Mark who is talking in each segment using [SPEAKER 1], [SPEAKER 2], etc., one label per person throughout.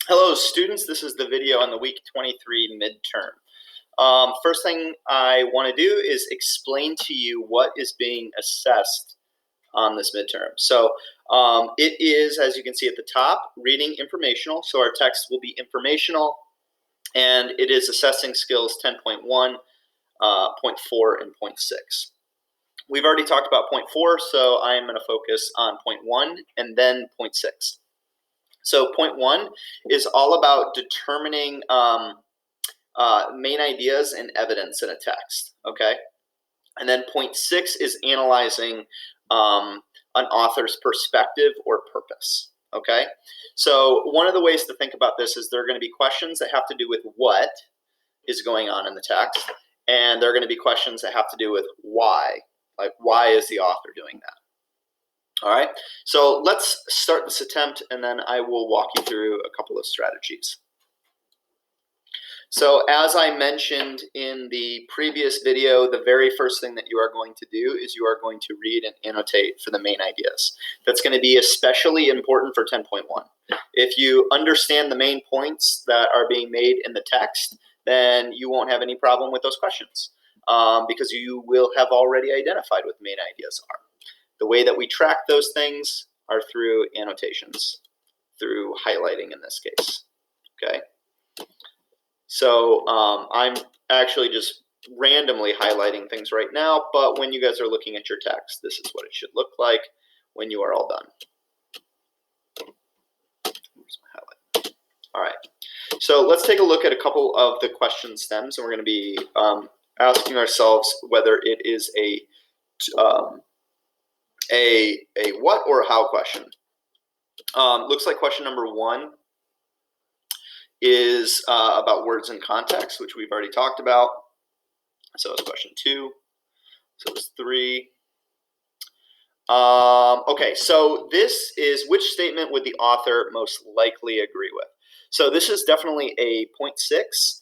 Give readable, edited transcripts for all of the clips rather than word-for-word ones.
[SPEAKER 1] Hello students, this is the video on the week 23 midterm. First thing I want to do is explain to you what is being assessed on this midterm. So it is, as you can see at the top, reading informational. So our text will be informational, and it is assessing skills 10.1, 0.4, and 0.6. We've already talked about 0.4, so I am going to focus on 0.1 and then 0.6. So 0.1 is all about determining main ideas and evidence in a text, okay? And then 0.6 is analyzing an author's perspective or purpose, okay? So one of the ways to think about this is there are going to be questions that have to do with what is going on in the text, and there are going to be questions that have to do with why, like why is the author doing that? All right, so let's start this attempt, and then I will walk you through a couple of strategies. So as I mentioned in the previous video, the very first thing that you are going to do is you are going to read and annotate for the main ideas. That's going to be especially important for 10.1. If you understand the main points that are being made in the text, then you won't have any problem with those questions because you will have already identified what the main ideas are. The way that we track those things are through annotations, through highlighting in this case, okay? So I'm actually just randomly highlighting things right now, but when you guys are looking at your text, this is what it should look like when you are all done. Where's my highlight? All right, so let's take a look at a couple of the question stems, and we're going to be asking ourselves whether it is a what or a how question. Looks like question number 1 is about words in context, which we've already talked about. So it's question 2. So it's 3. Okay, so this is which statement would the author most likely agree with? So this is definitely a 0.6.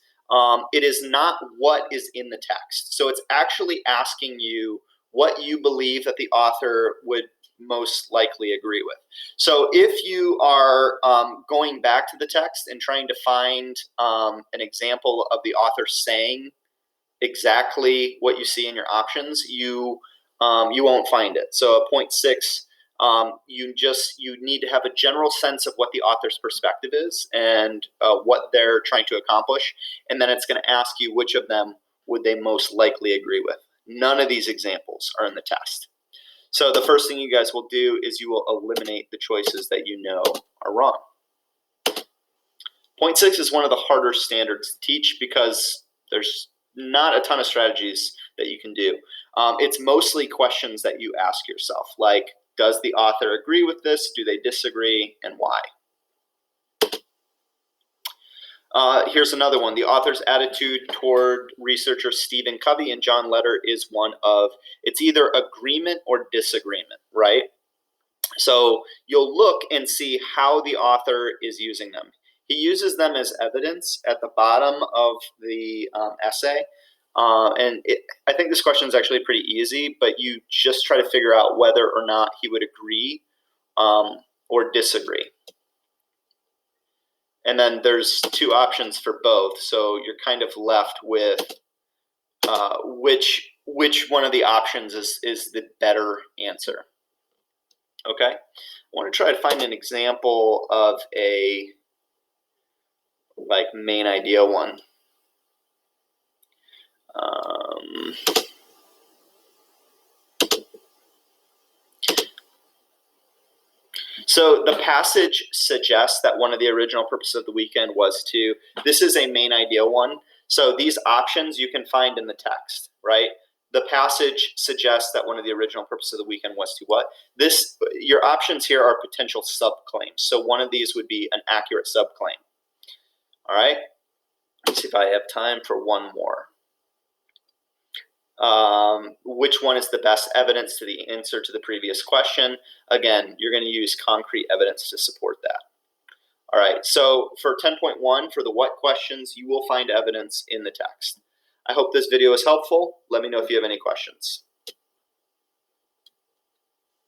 [SPEAKER 1] It is not what is in the text. So it's actually asking you what you believe that the author would most likely agree with. So if you are going back to the text and trying to find an example of the author saying exactly what you see in your options, you won't find it. So a 0.6, you need to have a general sense of what the author's perspective is and what they're trying to accomplish, and then it's going to ask you which of them would they most likely agree with. None of these examples are in the test. So the first thing you guys will do is you will eliminate the choices that you know are wrong. 0.6 is one of the harder standards to teach because there's not a ton of strategies that you can do. It's mostly questions that you ask yourself, like, does the author agree with this? Do they disagree? And why? Here's another one. The author's attitude toward researcher Stephen Covey and John Letter is one of, it's either agreement or disagreement, right? So you'll look and see how the author is using them. He uses them as evidence at the bottom of the essay. I think this question is actually pretty easy, but you just try to figure out whether or not he would agree or disagree. And then there's 2 options for both, so you're kind of left with which one of the options is the better answer. Okay, I want to try to find an example of a main idea one. So the passage suggests that one of the original purposes of the weekend was to, this is a main idea one. So these options you can find in the text, right? The passage suggests that one of the original purposes of the weekend was to what? Your options here are potential subclaims. So one of these would be an accurate subclaim. All right, let's see if I have time for one more. Which one is the best evidence to the answer to the previous question? Again, you're going to use concrete evidence to support that. All right, so for 10.1, for the what questions, you will find evidence in the text. I hope this video is helpful. Let me know if you have any questions.